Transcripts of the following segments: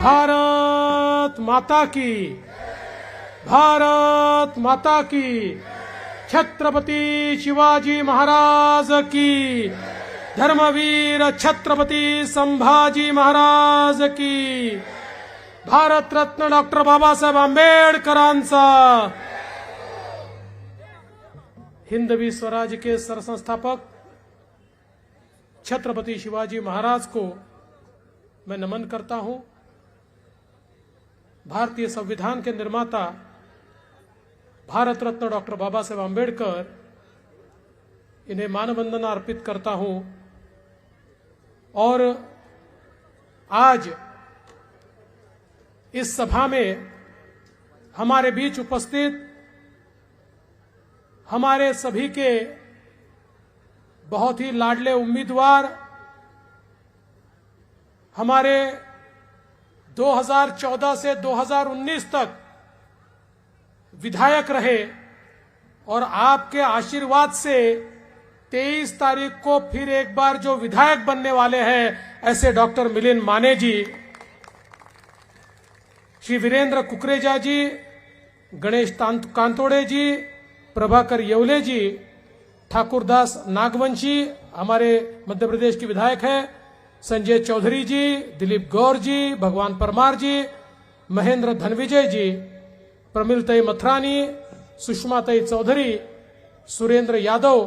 भारत माता की, भारत माता की, छत्रपति शिवाजी महाराज की, धर्मवीर छत्रपति संभाजी महाराज की, भारत रत्न डॉक्टर बाबासाहेब आंबेडकरांचा, हिंदवी स्वराज के सरसंस्थापक छत्रपति शिवाजी महाराज को मैं नमन करता हूं। भारतीय संविधान के निर्माता भारत रत्न डॉक्टर बाबा साहेब आंबेडकर, इन्हें मानवंदना अर्पित करता हूं। और आज इस सभा में हमारे बीच उपस्थित हमारे सभी के बहुत ही लाडले उम्मीदवार, हमारे 2014 से 2019 तक विधायक रहे और आपके आशीर्वाद से 23 तारीख को फिर एक बार जो विधायक बनने वाले हैं, ऐसे डॉक्टर मिलिंद माने जी, श्री वीरेंद्र कुकरेजा जी, गणेश कांतोड़े जी, प्रभाकर येवले जी, ठाकुरदास नागवंशी हमारे मध्य प्रदेश के विधायक हैं, संजय चौधरी जी, दिलीप गौर जी, भगवान परमार जी, महेंद्र धनविजय जी, प्रमिलताई मथरानी, सुषमाताई चौधरी, सुरेंद्र यादव,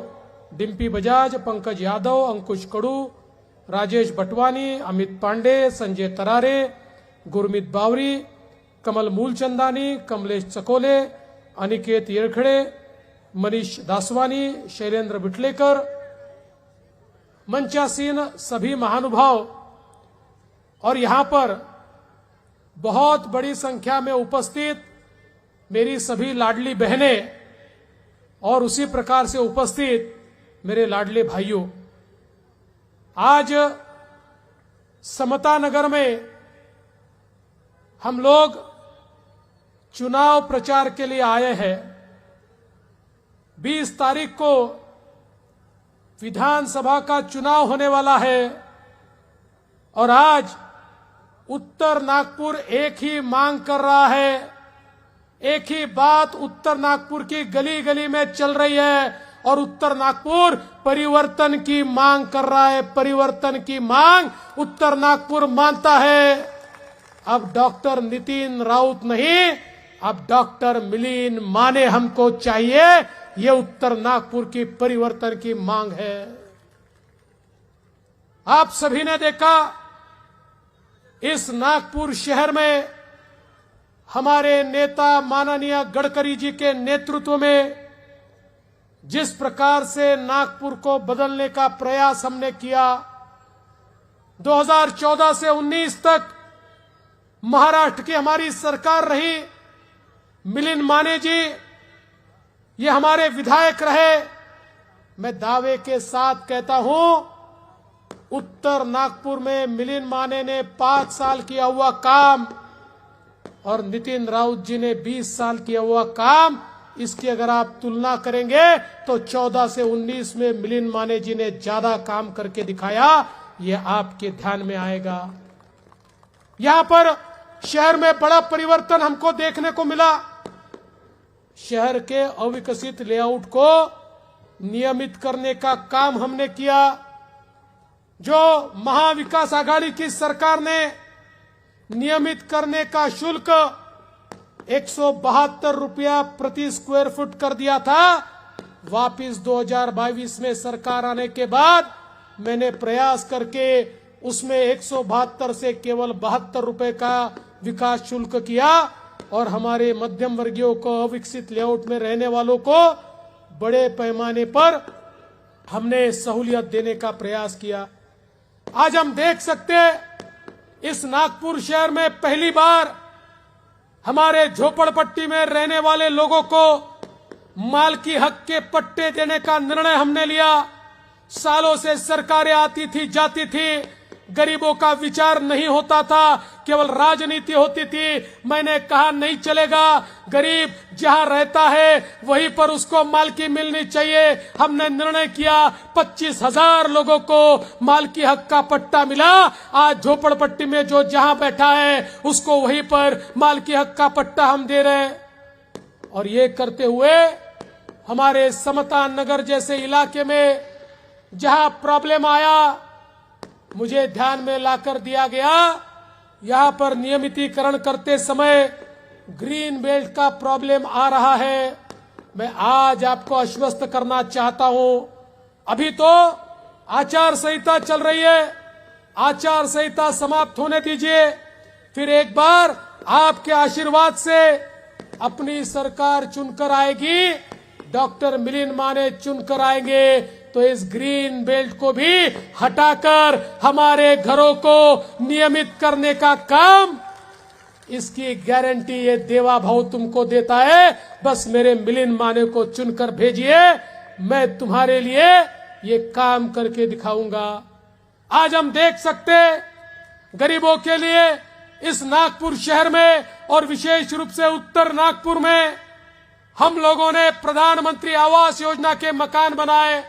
डिम्पी बजाज, पंकज यादव, अंकुश कड़ू, राजेश बटवानी, अमित पांडे, संजय तरारे, गुरमीत बावरी, कमल मूलचंदानी, कमलेश चकोले, अनिकेत येरखड़े, मनीष दासवानी, शैलेंद्र बिटलेकर, मंचासीन सभी महानुभाव और यहां पर बहुत बड़ी संख्या में उपस्थित मेरी सभी लाडली बहनें और उसी प्रकार से उपस्थित मेरे लाडले भाइयों, आज समता नगर में हम लोग चुनाव प्रचार के लिए आए हैं। 20 तारीख को विधानसभा का चुनाव होने वाला है और आज उत्तर नागपुर एक ही मांग कर रहा है, एक ही बात उत्तर नागपुर की गली गली में चल रही है और उत्तर नागपुर परिवर्तन की मांग कर रहा है। परिवर्तन की मांग उत्तर नागपुर मानता है। अब डॉक्टर नितिन राउत नहीं, अब डॉक्टर मिलिंद माने हमको चाहिए। ये उत्तर नागपुर की परिवर्तन की मांग है। आप सभी ने देखा इस नागपुर शहर में हमारे नेता माननीय गडकरी जी के नेतृत्व में जिस प्रकार से नागपुर को बदलने का प्रयास हमने किया। 2014 से 19 तक महाराष्ट्र की हमारी सरकार रही। मिलिंद माने जी ये हमारे विधायक रहे। मैं दावे के साथ कहता हूं, उत्तर नागपुर में मिलिंद माने ने 5 साल किया हुआ काम और नितिन राउत जी ने 20 साल किया हुआ काम, इसकी अगर आप तुलना करेंगे तो 14 से 19 में मिलिंद माने जी ने ज्यादा काम करके दिखाया। ये आपके ध्यान में आएगा। यहां पर शहर में बड़ा परिवर्तन हमको देखने को मिला। शहर के अविकसित लेआउट को नियमित करने का काम हमने किया। जो महाविकास आघाड़ी की सरकार ने नियमित करने का शुल्क 172 रुपया प्रति स्क्वायर फुट कर दिया था, वापिस 2022 में सरकार आने के बाद मैंने प्रयास करके उसमें 172 से केवल 72 रुपए का विकास शुल्क किया और हमारे मध्यम वर्गीयों को, अविकसित लेआउट में रहने वालों को बड़े पैमाने पर हमने सहूलियत देने का प्रयास किया। आज हम देख सकते हैं इस नागपुर शहर में पहली बार हमारे झोपड़पट्टी में रहने वाले लोगों को मालकी हक के पट्टे देने का निर्णय हमने लिया। सालों से सरकारें आती थी जाती थी, गरीबों का विचार नहीं होता था, केवल राजनीति होती थी। मैंने कहा नहीं चलेगा, गरीब जहां रहता है वहीं पर उसको मालकी मिलनी चाहिए। हमने निर्णय किया 25,000 लोगों को मालकी हक का पट्टा मिला। आज झोपड़पट्टी में जो जहां बैठा है उसको वहीं पर मालकी हक का पट्टा हम दे रहे हैं। और ये करते हुए हमारे समता नगर जैसे इलाके में जहां प्रॉब्लम आया, मुझे ध्यान में लाकर दिया गया, यहां पर नियमितीकरण करते समय ग्रीन बेल्ट का प्रॉब्लम आ रहा है। मैं आज आपको आश्वस्त करना चाहता हूं, अभी तो आचार संहिता चल रही है, आचार संहिता समाप्त होने दीजिए, फिर एक बार आपके आशीर्वाद से अपनी सरकार चुनकर आएगी, डॉक्टर मिलिंद माने चुनकर आएंगे, तो इस ग्रीन बेल्ट को भी हटाकर हमारे घरों को नियमित करने का काम, इसकी गारंटी ये देवा भाव तुमको देता है। बस मेरे मिलिंद माने को चुनकर भेजिए, मैं तुम्हारे लिए ये काम करके दिखाऊंगा। आज हम देख सकते गरीबों के लिए इस नागपुर शहर में और विशेष रूप से उत्तर नागपुर में हम लोगों ने प्रधानमंत्री आवास योजना के मकान बनाए।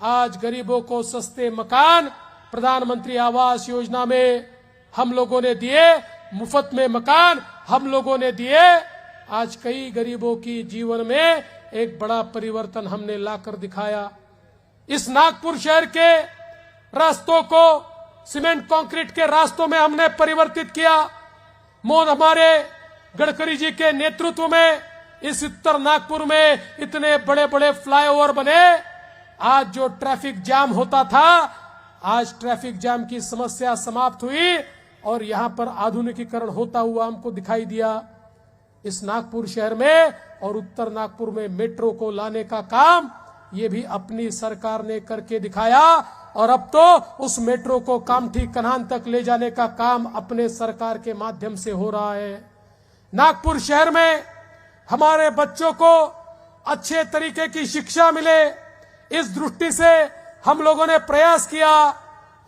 आज गरीबों को सस्ते मकान प्रधानमंत्री आवास योजना में हम लोगों ने दिए, मुफ्त में मकान हम लोगों ने दिए। आज कई गरीबों की जीवन में एक बड़ा परिवर्तन हमने लाकर दिखाया। इस नागपुर शहर के रास्तों को सीमेंट कंक्रीट के रास्तों में हमने परिवर्तित किया। हमारे गडकरी जी के नेतृत्व में इस उत्तर नागपुर में इतने बड़े बड़े फ्लाईओवर बने। आज जो ट्रैफिक जाम होता था, आज ट्रैफिक जाम की समस्या समाप्त हुई और यहां पर आधुनिकीकरण होता हुआ हमको दिखाई दिया। इस नागपुर शहर में और उत्तर नागपुर में मेट्रो को लाने का काम ये भी अपनी सरकार ने करके दिखाया और अब तो उस मेट्रो को कामठी कन्हान तक ले जाने का काम अपने सरकार के माध्यम से हो रहा है। नागपुर शहर में हमारे बच्चों को अच्छे तरीके की शिक्षा मिले, इस दृष्टि से हम लोगों ने प्रयास किया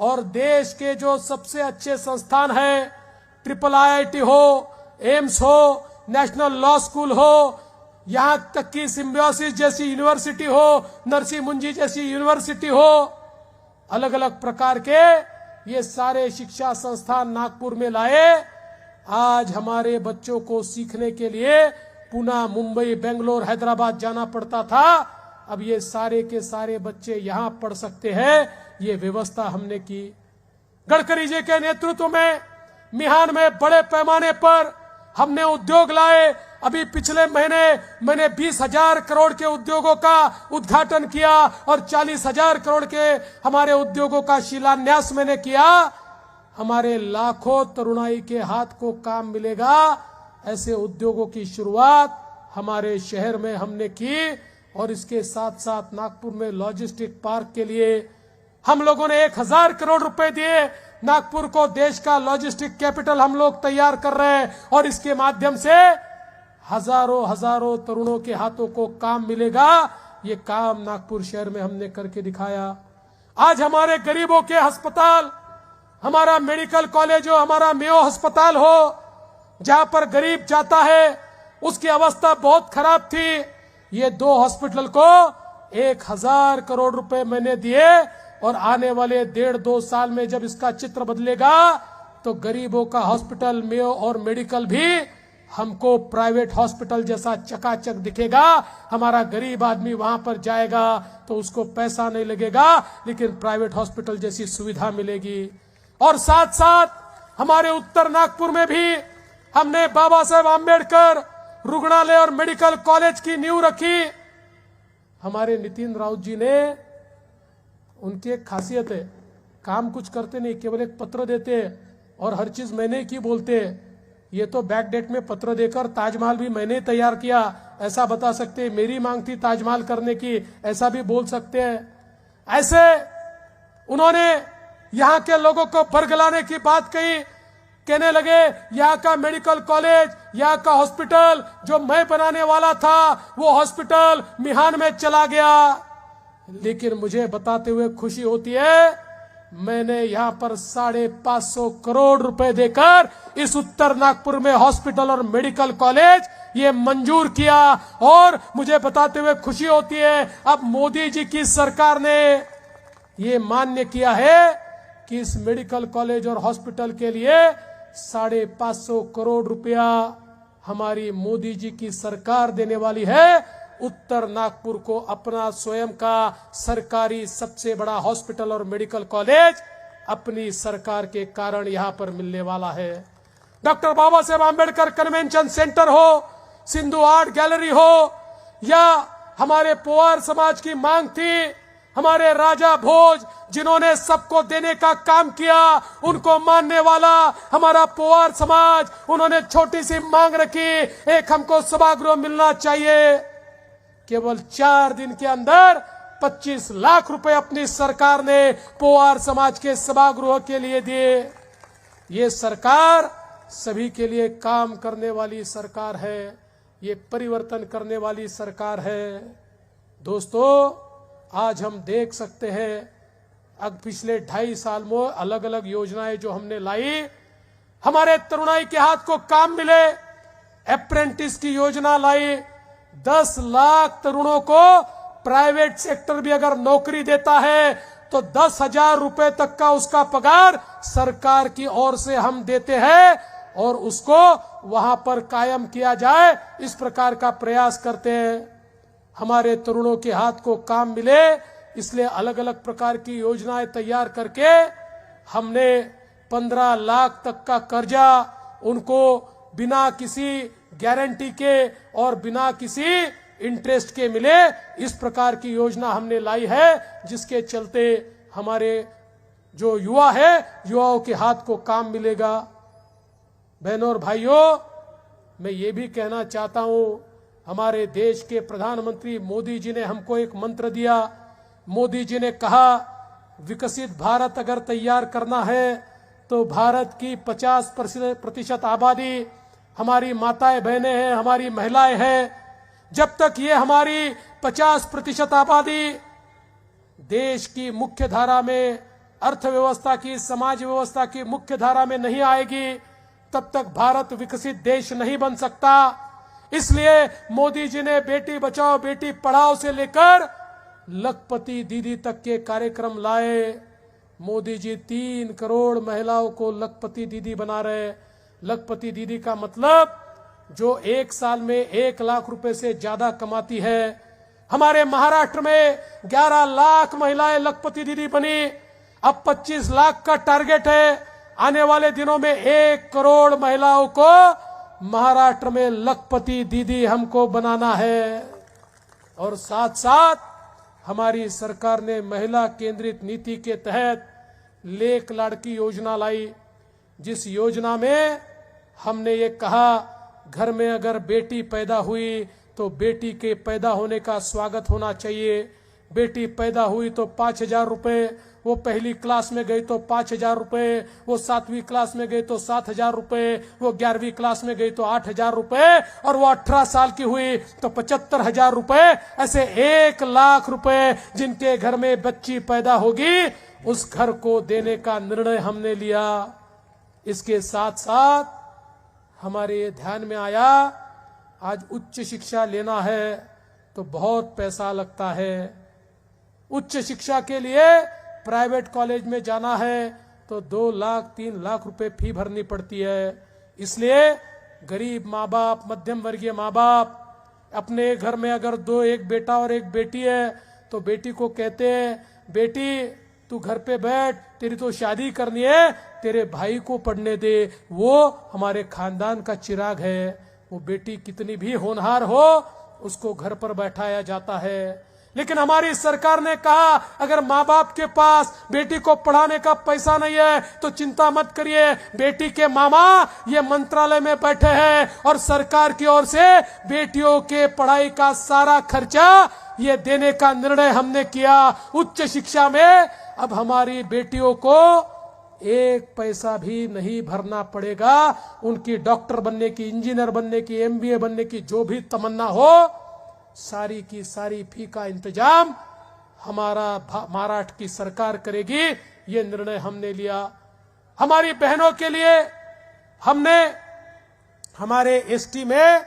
और देश के जो सबसे अच्छे संस्थान हैं, IIIT हो, एम्स हो, नेशनल लॉ स्कूल हो, यहां तक की सिम्बियोसिस जैसी यूनिवर्सिटी हो, नरसी मुंजी जैसी यूनिवर्सिटी हो, अलग अलग प्रकार के ये सारे शिक्षा संस्थान नागपुर में लाए। आज हमारे बच्चों को सीखने के लिए पुणे, मुंबई, बेंगलोर, हैदराबाद जाना पड़ता था, अब ये सारे के सारे बच्चे यहां पढ़ सकते हैं। ये व्यवस्था हमने की। गडकरी जी के नेतृत्व में मिहान में बड़े पैमाने पर हमने उद्योग लाए। अभी पिछले महीने मैंने 20,000 करोड़ के उद्योगों का उद्घाटन किया और 40,000 करोड़ के हमारे उद्योगों का शिलान्यास मैंने किया। हमारे लाखों तरुणाई के हाथ को काम मिलेगा, ऐसे उद्योगों की शुरुआत हमारे शहर में हमने की। और इसके साथ साथ नागपुर में लॉजिस्टिक पार्क के लिए हम लोगों ने 1,000 करोड़ रुपए दिए। नागपुर को देश का लॉजिस्टिक कैपिटल हम लोग तैयार कर रहे हैं और इसके माध्यम से हजारों तरुणों के हाथों को काम मिलेगा। ये काम नागपुर शहर में हमने करके दिखाया। आज हमारे गरीबों के अस्पताल, हमारा मेडिकल कॉलेज हो, हमारा मेयो अस्पताल हो, जहां पर गरीब जाता है उसकी अवस्था बहुत खराब थी। ये 2 हॉस्पिटल को 1,000 करोड़ रुपए मैंने दिए और आने वाले 1.5-2 साल में जब इसका चित्र बदलेगा तो गरीबों का हॉस्पिटल, मेयो और मेडिकल भी हमको प्राइवेट हॉस्पिटल जैसा चकाचक दिखेगा। हमारा गरीब आदमी वहां पर जाएगा तो उसको पैसा नहीं लगेगा, लेकिन प्राइवेट हॉस्पिटल जैसी सुविधा मिलेगी। और साथ साथ हमारे उत्तर नागपुर में भी हमने बाबा साहेब आम्बेडकर रुग्णालय और मेडिकल कॉलेज की नींव रखी। हमारे नितिन राउत जी ने, उनकी एक खासियत है, काम कुछ करते नहीं, केवल एक पत्र देते और हर चीज मैंने की बोलते। ये तो बैक डेट में पत्र देकर ताजमहल भी मैंने तैयार किया ऐसा बता सकते, मेरी मांग थी ताजमहल करने की ऐसा भी बोल सकते हैं। ऐसे उन्होंने यहाँ के लोगों को बरगलाने की बात कही, कहने लगे यहाँ का मेडिकल कॉलेज, यहाँ का हॉस्पिटल जो मैं बनाने वाला था वो हॉस्पिटल मिहान में चला गया। लेकिन मुझे बताते हुए खुशी होती है मैंने यहां पर 550 करोड़ रुपए देकर इस उत्तर नागपुर में हॉस्पिटल और मेडिकल कॉलेज ये मंजूर किया। और मुझे बताते हुए खुशी होती है, अब मोदी जी की सरकार ने ये मान्य किया है कि इस मेडिकल कॉलेज और हॉस्पिटल के लिए 550 करोड़ रुपया हमारी मोदी जी की सरकार देने वाली है। उत्तर नागपुर को अपना स्वयं का सरकारी सबसे बड़ा हॉस्पिटल और मेडिकल कॉलेज अपनी सरकार के कारण यहां पर मिलने वाला है। Doctor Baba Saheb Ambedkar convention centre हो, सिंधु आर्ट गैलरी हो, या हमारे पोवार समाज की मांग थी, हमारे राजा भोज जिन्होंने सबको देने का काम किया, उनको मानने वाला हमारा पोवार समाज, उन्होंने छोटी सी मांग रखी, एक हमको सभागृह मिलना चाहिए। केवल 4 दिन के अंदर 25 लाख रुपए अपनी सरकार ने पोवार समाज के सभागृह के लिए दिए। ये सरकार सभी के लिए काम करने वाली सरकार है, ये परिवर्तन करने वाली सरकार है। दोस्तों, आज हम देख सकते हैं अब पिछले 2.5 साल में अलग अलग योजनाएं जो हमने लाई, हमारे तरुणाई के हाथ को काम मिले। अप्रेंटिस की योजना लाई, 10 लाख तरुणों को प्राइवेट सेक्टर भी अगर नौकरी देता है तो 10,000 रुपए तक का उसका पगार सरकार की ओर से हम देते हैं और उसको वहां पर कायम किया जाए, इस प्रकार का प्रयास करते हैं। हमारे तरुणों के हाथ को काम मिले, इसलिए अलग अलग प्रकार की योजनाएं तैयार करके हमने 15 लाख तक का कर्जा उनको बिना किसी गारंटी के और बिना किसी इंटरेस्ट के मिले, इस प्रकार की योजना हमने लाई है, जिसके चलते हमारे जो युवा है, युवाओं के हाथ को काम मिलेगा। बहनों और भाइयों, मैं ये भी कहना चाहता हूं, हमारे देश के प्रधानमंत्री मोदी जी ने हमको एक मंत्र दिया। मोदी जी ने कहा, विकसित भारत अगर तैयार करना है तो भारत की 50% आबादी हमारी माताएं बहनें हैं, हमारी महिलाएं हैं। जब तक ये हमारी 50% आबादी देश की मुख्य धारा में, अर्थव्यवस्था की, समाज व्यवस्था की मुख्य धारा में नहीं आएगी, तब तक भारत विकसित देश नहीं बन सकता। इसलिए मोदी जी ने बेटी बचाओ बेटी पढ़ाओ से लेकर लखपति दीदी तक के कार्यक्रम लाए। मोदी जी 3 करोड़ महिलाओं को लखपति दीदी बना रहे। लखपति दीदी का मतलब जो 1 साल में 1 लाख रुपए से ज्यादा कमाती है। हमारे महाराष्ट्र में 11 लाख महिलाएं लखपति दीदी बनी। अब 25 लाख का टारगेट है। आने वाले दिनों में 1 करोड़ महिलाओं को महाराष्ट्र में लखपति दीदी हमको बनाना है। और साथ साथ हमारी सरकार ने महिला केंद्रित नीति के तहत लेक लाड़की योजना लाई, जिस योजना में हमने ये कहा, घर में अगर बेटी पैदा हुई तो बेटी के पैदा होने का स्वागत होना चाहिए। बेटी पैदा हुई तो 5,000 रुपए, वो पहली क्लास में गई तो 5,000 रुपए, वो 7वीं क्लास में गई तो 7,000 रुपए, वो 11वीं क्लास में गई तो 8,000 रुपए, और वो 18 साल की हुई तो 75,000 रुपए। ऐसे 1 लाख रुपए जिनके घर में बच्ची पैदा होगी, उस घर को देने का निर्णय हमने लिया। इसके साथ साथ हमारे ध्यान में आया, आज उच्च शिक्षा लेना है तो बहुत पैसा लगता है। उच्च शिक्षा के लिए प्राइवेट कॉलेज में जाना है तो 2 लाख 3 लाख रुपए फी भरनी पड़ती है। इसलिए गरीब माँ बाप, मध्यम वर्गीय माँ बाप अपने घर में अगर एक बेटा और एक बेटी है तो बेटी को कहते हैं, बेटी तू घर पे बैठ, तेरी तो शादी करनी है, तेरे भाई को पढ़ने दे, वो हमारे खानदान का चिराग है। वो बेटी कितनी भी होनहार हो, उसको घर पर बैठाया जाता है। लेकिन हमारी सरकार ने कहा, अगर माँ बाप के पास बेटी को पढ़ाने का पैसा नहीं है तो चिंता मत करिए, बेटी के मामा ये मंत्रालय में बैठे हैं और सरकार की ओर से बेटियों के पढ़ाई का सारा खर्चा ये देने का निर्णय हमने किया। उच्च शिक्षा में अब हमारी बेटियों को 1 पैसा भी नहीं भरना पड़ेगा। उनकी डॉक्टर बनने की, इंजीनियर बनने की, MBA बनने की जो भी तमन्ना हो, सारी की सारी फी का इंतजाम हमारा महाराष्ट्र की सरकार करेगी। ये निर्णय हमने लिया। हमारी बहनों के लिए हमने हमारे एसटी में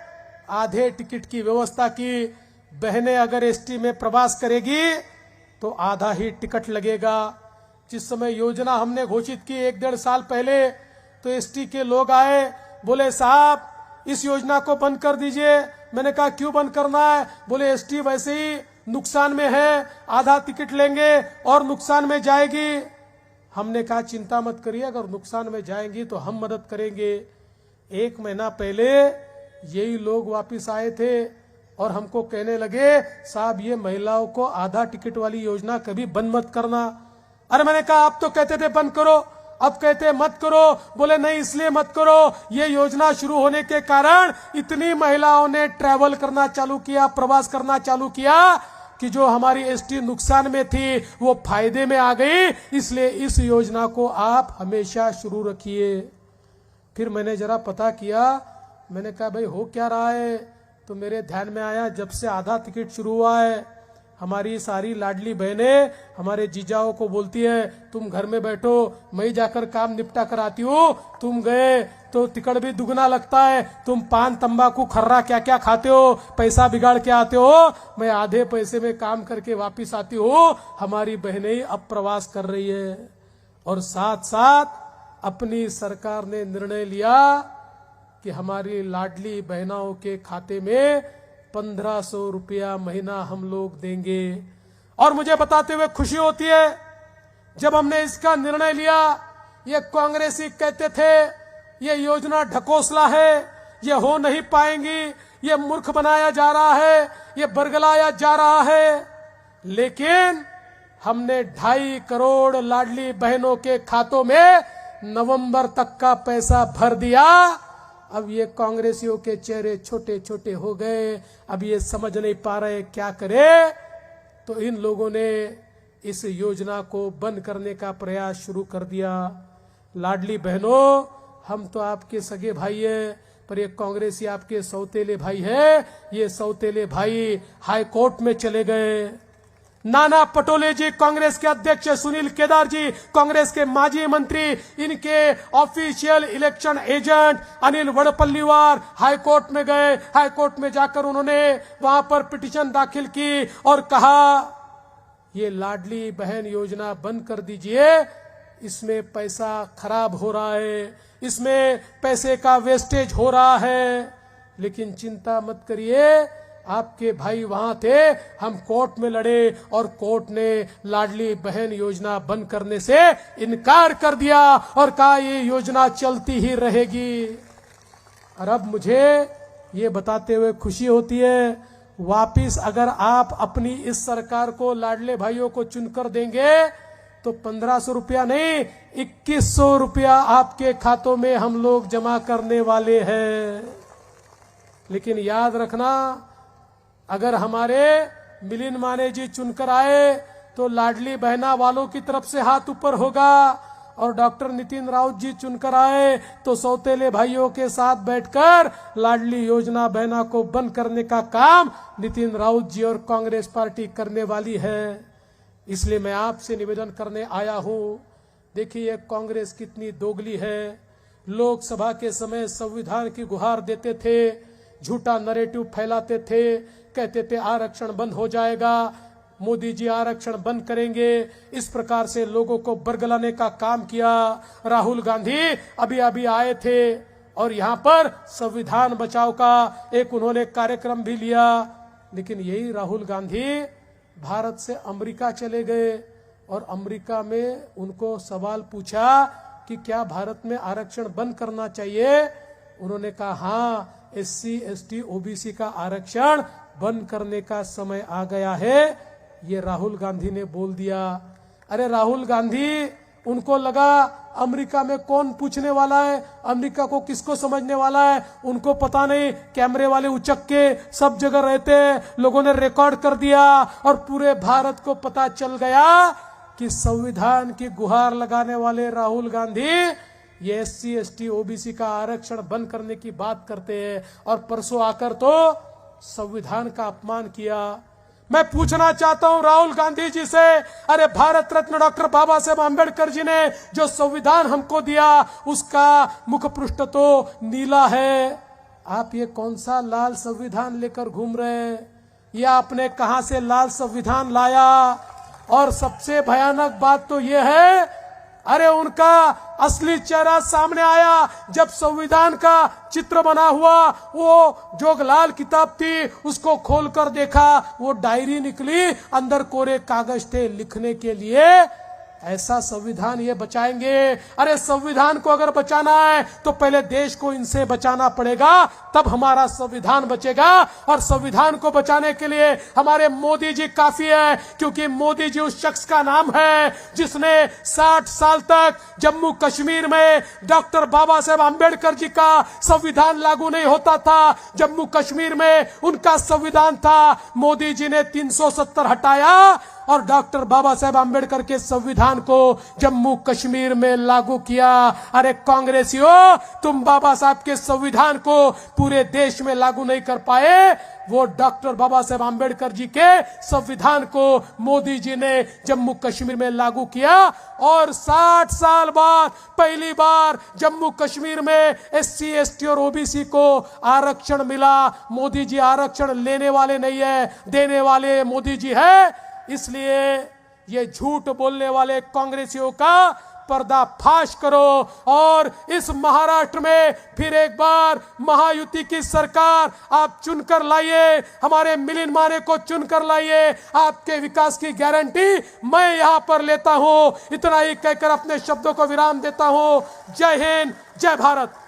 आधे टिकट की व्यवस्था की। बहनें अगर एसटी में प्रवास करेगी तो आधा ही टिकट लगेगा। जिस समय योजना हमने घोषित की 1-1.5 साल पहले, तो एसटी के लोग आए, बोले साहब इस योजना को बंद कर दीजिए। मैंने कहा क्यों बंद करना है? बोले एसटी वैसे ही नुकसान में है, आधा टिकट लेंगे और नुकसान में जाएगी। हमने कहा चिंता मत करिए, अगर नुकसान में जाएंगी तो हम मदद करेंगे। 1 महीना पहले यही लोग वापिस आए थे और हमको कहने लगे साहब ये महिलाओं को आधा टिकट वाली योजना कभी बंद मत करना। अरे मैंने कहा आप तो कहते थे बंद करो, अब कहते मत करो। बोले नहीं इसलिए मत करो, ये योजना शुरू होने के कारण इतनी महिलाओं ने ट्रैवल करना चालू किया, प्रवास करना चालू किया कि जो हमारी एसटी नुकसान में थी वो फायदे में आ गई। इसलिए इस योजना को आप हमेशा शुरू रखिए। फिर मैंने जरा पता किया, मैंने कहा भाई हो क्या रहा है? तो मेरे ध्यान में आया जब से आधा टिकट शुरू हुआ है हमारी सारी लाडली बहनें हमारे जीजाओं को बोलती है तुम घर में बैठो, मैं जाकर काम निपटा कर आती हूँ, तुम गए तो टिकट भी दुगना लगता है, तुम पान तंबाकू खर्रा क्या क्या खाते हो, पैसा बिगाड़ के आते हो, मैं आधे पैसे में काम करके वापिस आती हूँ। हमारी बहनें अब प्रवास कर रही है। और साथ साथ अपनी सरकार ने निर्णय लिया कि हमारी लाडली बहनाओं के खाते में 1500 रुपया महीना हम लोग देंगे। और मुझे बताते हुए खुशी होती है, जब हमने इसका निर्णय लिया ये कांग्रेसी कहते थे ये योजना ढकोसला है, ये हो नहीं पाएंगी, ये मूर्ख बनाया जा रहा है, ये बरगलाया जा रहा है। लेकिन हमने 2.5 करोड़ लाडली बहनों के खातों में नवंबर तक का पैसा भर दिया। अब ये कांग्रेसियों के चेहरे छोटे छोटे हो गए, अब ये समझ नहीं पा रहे क्या करे। तो इन लोगों ने इस योजना को बंद करने का प्रयास शुरू कर दिया। लाडली बहनों, हम तो आपके सगे भाई है, पर ये कांग्रेसी आपके सौतेले भाई है। ये सौतेले भाई हाई कोर्ट में चले गए। नाना पटोले जी कांग्रेस के अध्यक्ष, सुनील केदार जी कांग्रेस के माजी मंत्री, इनके official election agent Anil Wadpalliwar high court में गए। हाई कोर्ट में जाकर उन्होंने वहां पर पिटीशन दाखिल की और कहा ये लाडली बहन योजना बंद कर दीजिए, इसमें पैसा खराब हो रहा है, इसमें पैसे का वेस्टेज हो रहा है। लेकिन चिंता मत करिए, आपके भाई वहां थे, हम कोर्ट में लड़े और कोर्ट ने लाडली बहन योजना बंद करने से इनकार कर दिया और कहा ये योजना चलती ही रहेगी। और अब मुझे ये बताते हुए खुशी होती है, वापिस अगर आप अपनी इस सरकार को लाडले भाइयों को चुनकर देंगे तो 1500 रुपया नहीं 2100 रुपया आपके खातों में हम लोग जमा करने वाले हैं। लेकिन याद रखना, अगर हमारे मिलिंद माने जी चुनकर आए तो लाडली बहना वालों की तरफ से हाथ ऊपर होगा, और डॉक्टर नितिन राउत जी चुनकर आए तो सौतेले भाइयों के साथ बैठकर लाडली योजना बहना को बंद करने का काम नितिन राउत जी और कांग्रेस पार्टी करने वाली है। इसलिए मैं आपसे निवेदन करने आया हूं, देखिए कांग्रेस कितनी दोगली है। लोकसभा के समय संविधान की गुहार देते थे, झूठा नैरेटिव फैलाते थे, कहते थे आरक्षण बंद हो जाएगा, मोदी जी आरक्षण बंद करेंगे, इस प्रकार से लोगों को बरगलाने का काम किया। राहुल गांधी अभी अभी आए थे और यहाँ पर संविधान बचाओ का एक उन्होंने कार्यक्रम भी लिया। लेकिन यही राहुल गांधी भारत से अमेरिका चले गए और अमेरिका में उनको सवाल पूछा कि क्या भारत में आरक्षण बंद करना चाहिए। उन्होंने कहा हाँ, SC ST OBC का आरक्षण बंद करने का समय आ गया है। ये राहुल गांधी ने बोल दिया। अरे राहुल गांधी, उनको लगा अमेरिका में कौन पूछने वाला है, अमेरिका को किसको समझने वाला है, उनको पता नहीं। कैमरे वाले उचक के सब जगह रहते हैं, लोगों ने रिकॉर्ड कर दिया और पूरे भारत को पता चल गया कि संविधान की गुहार लगाने वाले राहुल गांधी ये SC ST OBC का आरक्षण बंद करने की बात करते हैं और परसों आकर तो संविधान का अपमान किया। मैं पूछना चाहता हूं राहुल गांधी जी से, अरे भारत रत्न डॉक्टर बाबा साहेब आंबेडकर जी ने जो संविधान हमको दिया उसका मुख पृष्ठ तो नीला है, आप ये कौन सा लाल संविधान लेकर घूम रहे हैं? ये आपने कहां से लाल संविधान लाया? और सबसे भयानक बात तो ये है, अरे उनका असली चेहरा सामने आया जब संविधान का चित्र बना हुआ वो जो लाल किताब थी उसको खोलकर देखा, वो डायरी निकली, अंदर कोरे कागज थे लिखने के लिए। ऐसा संविधान ये बचाएंगे? अरे संविधान को अगर बचाना है तो पहले देश को इनसे बचाना पड़ेगा, तब हमारा संविधान बचेगा। और संविधान को बचाने के लिए हमारे मोदी जी काफी है, क्योंकि मोदी जी उस शख्स का नाम है जिसने 60 साल तक जम्मू कश्मीर में डॉक्टर बाबा साहेब आंबेडकर जी का संविधान लागू नहीं होता था, जम्मू कश्मीर में उनका संविधान था। मोदी जी ने 370 हटाया और डॉक्टर बाबा साहेब आंबेडकर के संविधान को जम्मू कश्मीर में लागू किया। अरे कांग्रेसियों, तुम बाबा साहब के संविधान को पूरे देश में लागू नहीं कर पाए, वो डॉक्टर बाबा साहेब आंबेडकर जी के संविधान को मोदी जी ने जम्मू कश्मीर में लागू किया। और 60 साल बाद पहली बार जम्मू कश्मीर में SC ST और OBC को आरक्षण मिला। मोदी जी आरक्षण लेने वाले नहीं है, देने वाले मोदी जी है। इसलिए ये झूठ बोलने वाले कांग्रेसियों का पर्दाफाश करो और इस महाराष्ट्र में फिर एक बार महायुति की सरकार आप चुनकर लाइए, हमारे मिलिंद माने को चुनकर लाइए। आपके विकास की गारंटी मैं यहां पर लेता हूं। इतना ही कहकर अपने शब्दों को विराम देता हूं। जय हिंद, जय भारत।